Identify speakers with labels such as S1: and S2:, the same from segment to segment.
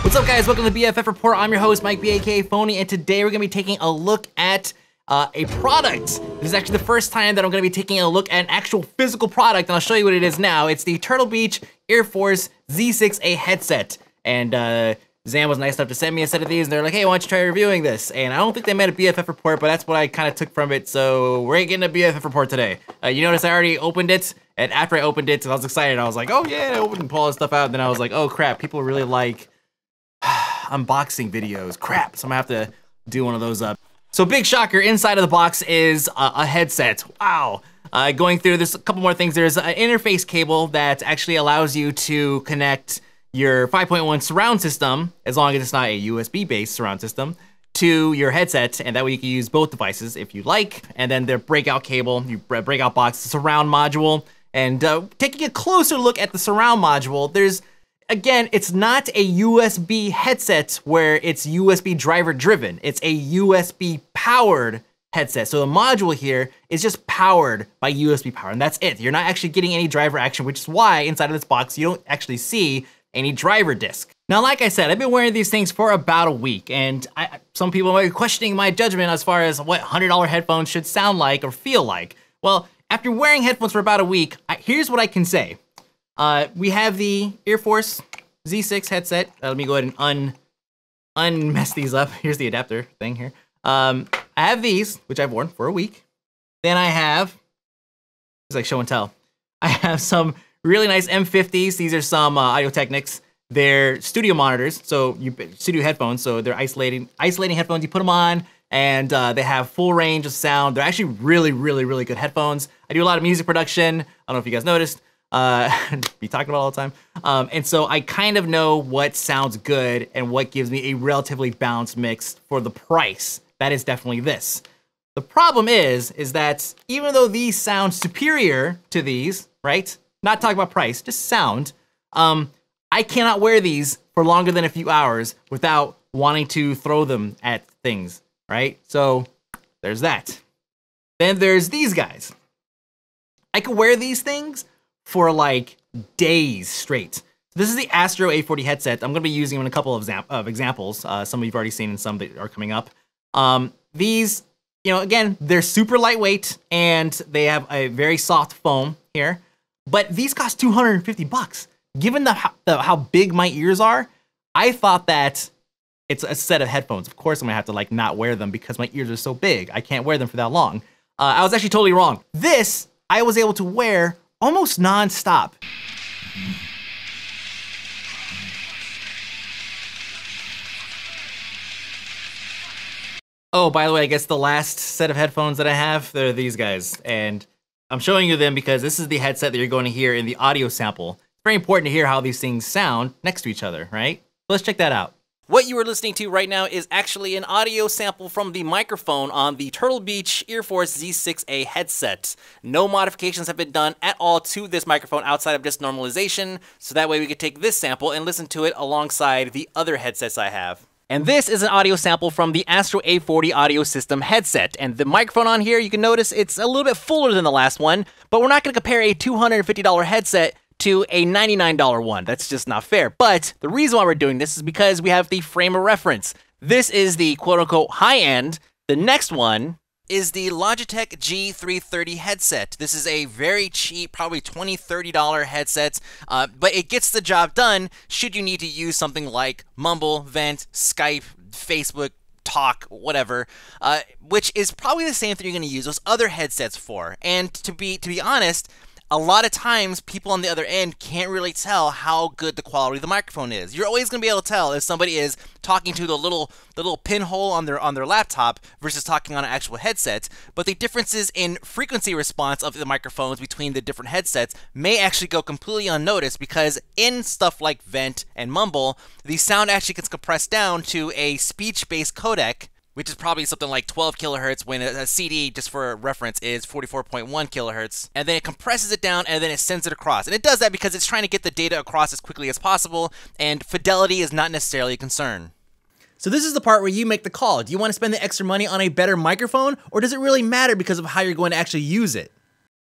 S1: What's up, guys? Welcome to the BFF Report. I'm your host, Mike B, aka Phony, and today we're gonna be taking a look at a product. This is actually the first time that I'm gonna be taking a look at an actual physical product, and I'll show you what it is now. It's the Turtle Beach Earforce Z6a headset. And Zam was nice enough to send me a set of these, and they're like, hey, why don't you try reviewing this? And I don't think they meant a BFF report, but that's what I kind of took from it, so we're getting a BFF report today. You notice I already opened it, and after I opened it, I was excited. I was like, oh yeah, I opened and pull all this stuff out, and then I was like, oh crap, people really like unboxing videos. Crap, so I'm gonna have to do one of those up. So big shocker, inside of the box is a headset. Wow. Going through, there's a couple more things. There's an interface cable that actually allows you to connect your 5.1 surround system, as long as it's not a USB-based surround system, to your headset, and that way you can use both devices if you like. And then their breakout cable, breakout box, surround module. And taking a closer look at the surround module, there's, again, it's not a USB headset where it's USB driver driven. It's a USB powered headset. So the module here is just powered by USB power, and that's it. You're not actually getting any driver action, which is why inside of this box you don't actually see any driver disc. Now, like I said, I've been wearing these things for about a week, and some people might be questioning my judgment as far as what $100 headphones should sound like or feel like. Well, after wearing headphones for about a week, here's what I can say. We have the Earforce Z6 headset. Let me go ahead and unmess these up. Here's the adapter thing here. I have these, which I've worn for a week. Then I have, it's like show and tell. I have some really nice M50s. These are some Audio-Technics. They're studio monitors, so studio headphones. So they're isolating headphones. You put them on, and they have full range of sound. They're actually really, really, really good headphones. I do a lot of music production. I don't know if you guys noticed. Be talking about all the time. And so I kind of know what sounds good and what gives me a relatively balanced mix for the price. That is definitely this. The problem is that even though these sound superior to these, right? Not talking about price, just sound. I cannot wear these for longer than a few hours without wanting to throw them at things, right? So there's that. Then there's these guys. I could wear these things for like days straight. This is the Astro A40 headset. I'm gonna be using them in a couple of examples. Some you've already seen and some that are coming up. These, you know, again, they're super lightweight and they have a very soft foam here. But these cost $250. Given how big my ears are, I thought that it's a set of headphones. Of course, I'm gonna have to like not wear them because my ears are so big. I can't wear them for that long. I was actually totally wrong. This, I was able to wear almost non-stop. Oh, by the way, I guess the last set of headphones that I have, they're these guys. And I'm showing you them because this is the headset that you're going to hear in the audio sample. It's very important to hear how these things sound next to each other, right? Let's check that out. What you are listening to right now is actually an audio sample from the microphone on the Turtle Beach Earforce Z6a headset. No modifications have been done at all to this microphone outside of just normalization, so that way we could take this sample and listen to it alongside the other headsets I have. And this is an audio sample from the Astro A40 audio system headset. And the microphone on here, you can notice it's a little bit fuller than the last one, but we're not gonna compare a $250 headset to a $99 one. That's just not fair. But the reason why we're doing this is because we have the frame of reference. This is the quote-unquote high-end. The next one is the Logitech G330 headset. This is a very cheap, probably $20, $30 headset, but it gets the job done should you need to use something like Mumble, Vent, Skype, Facebook, Talk, whatever, which is probably the same thing you're going to use those other headsets for. And to be honest, a lot of times, people on the other end can't really tell how good the quality of the microphone is. You're always going to be able to tell if somebody is talking to the little pinhole on their laptop versus talking on an actual headset. But the differences in frequency response of the microphones between the different headsets may actually go completely unnoticed, because in stuff like Vent and Mumble, the sound actually gets compressed down to a speech-based codec, which is probably something like 12 kilohertz when a CD, just for reference, is 44.1 kilohertz. And then it compresses it down and then it sends it across. And it does that because it's trying to get the data across as quickly as possible, and fidelity is not necessarily a concern. So this is the part where you make the call. Do you want to spend the extra money on a better microphone, or does it really matter because of how you're going to actually use it?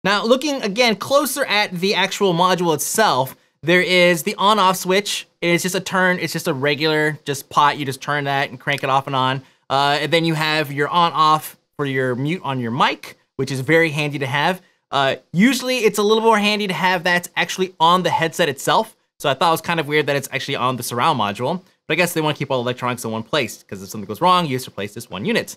S1: Now, looking again closer at the actual module itself, There is the on-off switch. It is just a turn. It's just a regular pot. You just turn that and crank it off and on. And then you have your on-off for your mute on your mic, which is very handy to have. Usually it's a little more handy to have that actually on the headset itself. So I thought it was kind of weird that it's actually on the surround module. But I guess they want to keep all the electronics in one place, because if something goes wrong, you just replace this one unit.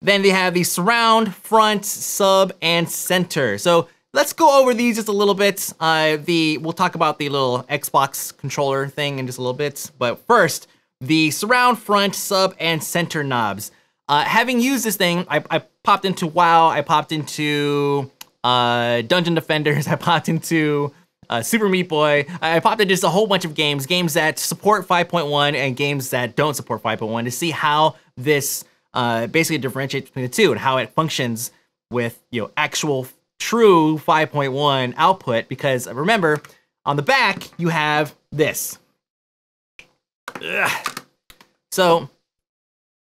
S1: Then they have the surround, front, sub, and center. So let's go over these just a little bit. We'll talk about the little Xbox controller thing in just a little bit. But first, the surround, front, sub, and center knobs. Having used this thing, I popped into WoW, I popped into Dungeon Defenders, I popped into Super Meat Boy, I popped into just a whole bunch of games that support 5.1 and games that don't support 5.1 to see how this basically differentiates between the two and how it functions with, you know, actual true 5.1 output. Because remember, on the back you have this. Ugh. So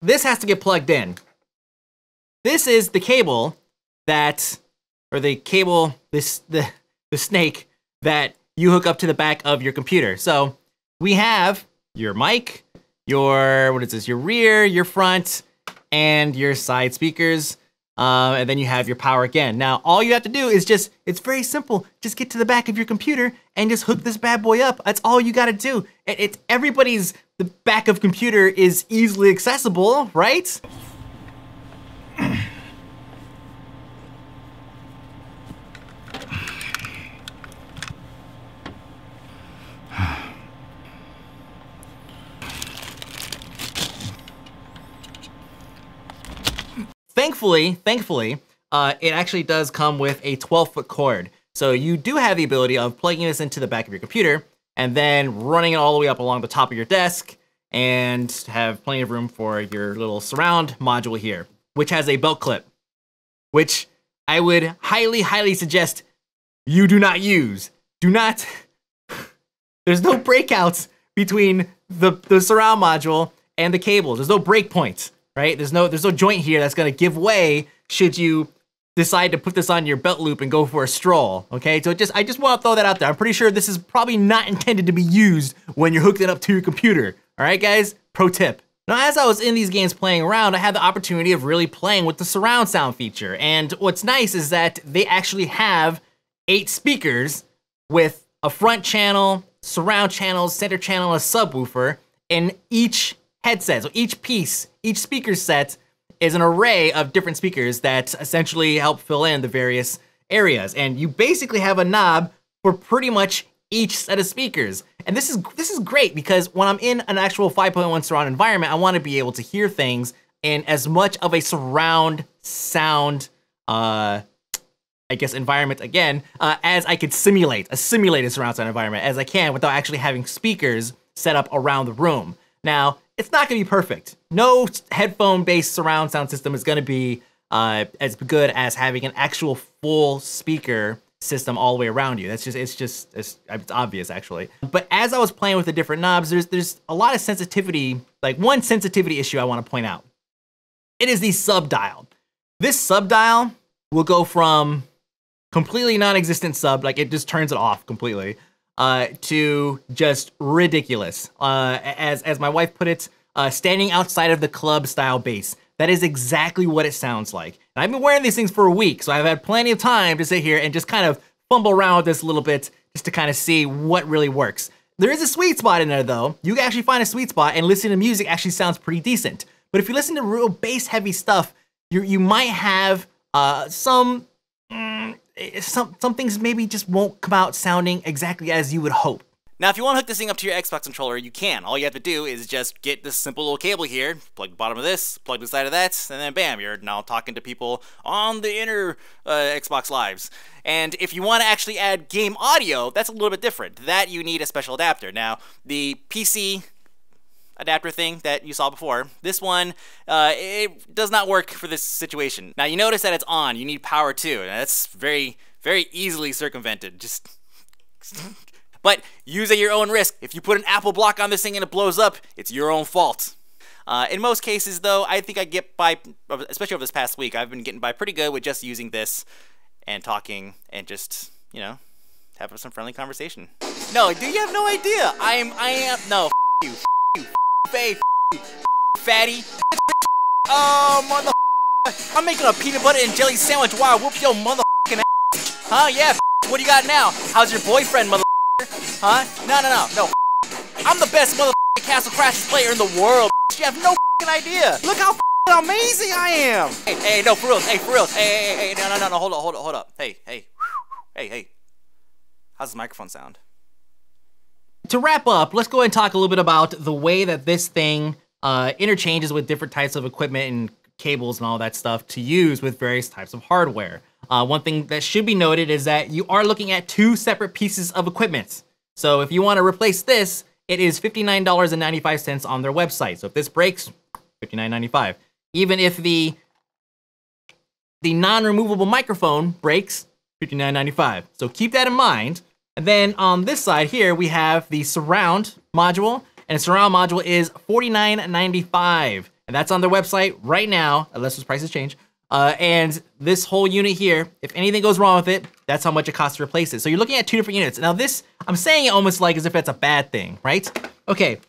S1: this has to get plugged in. This is the cable that, or the cable, the snake that you hook up to the back of your computer. So we have your mic, your, what is this, your rear, your front, and your side speakers. And then you have your power again. Now, all you have to do is just, it's very simple. Just get to the back of your computer and just hook this bad boy up. That's all you gotta do. The back of computer is easily accessible, right? Thankfully, it actually does come with a 12-foot cord. So you do have the ability of plugging this into the back of your computer and then running it all the way up along the top of your desk and have plenty of room for your little surround module here, which has a belt clip, which I would highly suggest you do not use. Do not, there's no breakouts between the surround module and the cables. There's no break points. Right? There's no joint here that's gonna give way should you decide to put this on your belt loop and go for a stroll. Okay, so I just want to throw that out there. I'm pretty sure this is probably not intended to be used when you're hooked it up to your computer. All right, guys. Pro tip. Now, as I was in these games playing around, I had the opportunity of really playing with the surround sound feature. And what's nice is that they actually have 8 speakers with a front channel, surround channels, center channel, and a subwoofer in each headset. So each speaker set is an array of different speakers that essentially help fill in the various areas. And you basically have a knob for pretty much each set of speakers. And this is great because when I'm in an actual 5.1 surround environment, I want to be able to hear things in as much of a surround sound, I guess, environment again, as I could simulate a surround sound environment as I can without actually having speakers set up around the room. Now, it's not gonna be perfect. No headphone-based surround sound system is gonna be as good as having an actual full speaker system all the way around you. It's obvious actually. But as I was playing with the different knobs, there's a lot of sensitivity, like one sensitivity issue I wanna point out. It is the sub dial. This sub dial will go from completely non-existent sub, like it just turns it off completely, to just ridiculous. As my wife put it, standing outside of the club style bass. That is exactly what it sounds like. And I've been wearing these things for a week, so I've had plenty of time to sit here and just kind of fumble around with this a little bit just to kind of see what really works. There is a sweet spot in there though. You can actually find a sweet spot, and listening to music actually sounds pretty decent. But if you listen to real bass heavy stuff, you might have some things maybe just won't come out sounding exactly as you would hope. Now, if you want to hook this thing up to your Xbox controller, you can. All you have to do is just get this simple little cable here, plug the bottom of this, plug the side of that, and then bam, you're now talking to people on the inner Xbox Lives. And if you want to actually add game audio, that's a little bit different. That you need a special adapter. Now, the PC adapter thing that you saw before, this one, it does not work for this situation. Now, you notice that it's on. You need power too, and that's very, very easily circumvented. Just... But use at your own risk. If you put an Apple block on this thing and it blows up, it's your own fault. In most cases, though, I think I get by, especially over this past week, I've been getting by pretty good with just using this and talking and just, you know, have some friendly conversation. No, dude, you have no idea. I am, no, you, Faye, fatty, mother. I'm making a peanut butter and jelly sandwich while I whoop your motherfucking ass. Huh? Yeah, what do you got now? How's your boyfriend, mother? Huh? No. I'm the best motherfucking Castle Crashers player in the world. You have no idea. Look how amazing I am. Hey, no, for real. Hey, no, hold up. Hey. How's the microphone sound? To wrap up, let's go ahead and talk a little bit about the way that this thing interchanges with different types of equipment and cables and all that stuff to use with various types of hardware. One thing that should be noted is that you are looking at two separate pieces of equipment. So if you want to replace this, it is $59.95 on their website. So if this breaks, $59.95. Even if the non-removable microphone breaks, $59.95. So keep that in mind. And then on this side here, we have the surround module, and the surround module is $49.95. And that's on their website right now, unless those prices change. And this whole unit here, if anything goes wrong with it, that's how much it costs to replace it. So you're looking at two different units. Now this, I'm saying it almost like as if it's a bad thing, right? Okay,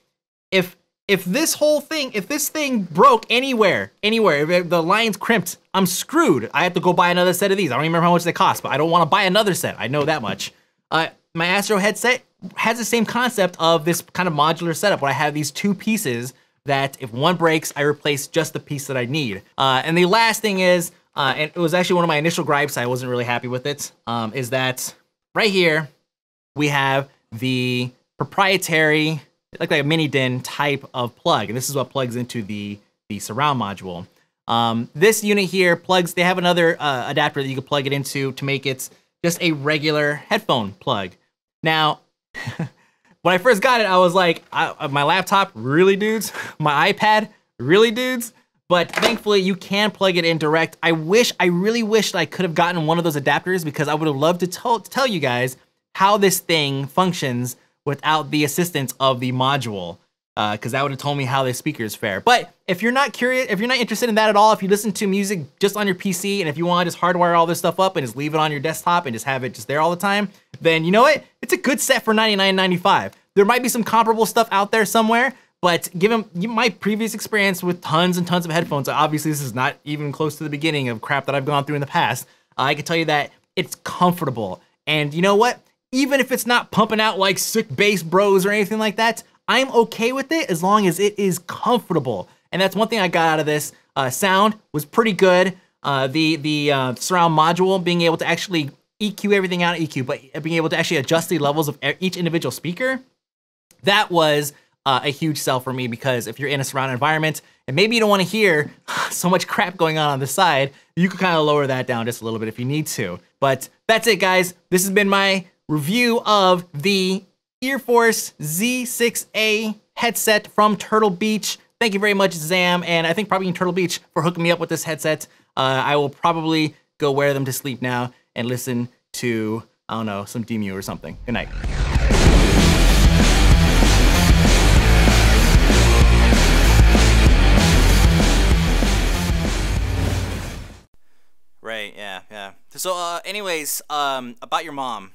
S1: if this whole thing, if this thing broke anywhere, if the line's crimped, I'm screwed. I have to go buy another set of these. I don't even remember how much they cost, but I don't want to buy another set. I know that much. My Astro headset has the same concept of this kind of modular setup where I have these two pieces that if one breaks, I replace just the piece that I need. And the last thing is, and it was actually one of my initial gripes, I wasn't really happy with it, is that right here, we have the proprietary, like a mini DIN type of plug. And this is what plugs into the surround module. This unit here plugs, they have another adapter that you can plug it into to make it just a regular headphone plug. Now, when I first got it, I was like, my laptop, really dudes? My iPad, really dudes? But thankfully you can plug it in direct. I really wish I could have gotten one of those adapters because I would have loved to tell you guys how this thing functions without the assistance of the module. Because that would have told me how the speakers fare. But if you're not curious, if you're not interested in that at all, if you listen to music just on your PC, and if you want to just hardwire all this stuff up and just leave it on your desktop and just have it just there all the time, then you know what? It's a good set for $99.95. There might be some comparable stuff out there somewhere, but given my previous experience with tons and tons of headphones, obviously this is not even close to the beginning of crap that I've gone through in the past, I can tell you that it's comfortable. And you know what? Even if it's not pumping out like sick bass bros or anything like that, I'm okay with it as long as it is comfortable. And that's one thing I got out of this. Sound was pretty good. The surround module, being able to actually EQ everything out of EQ, but being able to actually adjust the levels of each individual speaker, that was a huge sell for me, because if you're in a surround environment and maybe you don't want to hear so much crap going on the side, you could kind of lower that down just a little bit if you need to. But that's it, guys. This has been my review of the Earforce Z6a headset from Turtle Beach. Thank you very much, Zam, and I think probably in Turtle Beach for hooking me up with this headset. I will probably go wear them to sleep now and listen to, I don't know, some Demu or something. Good night. Right, yeah. So, anyways, about your mom.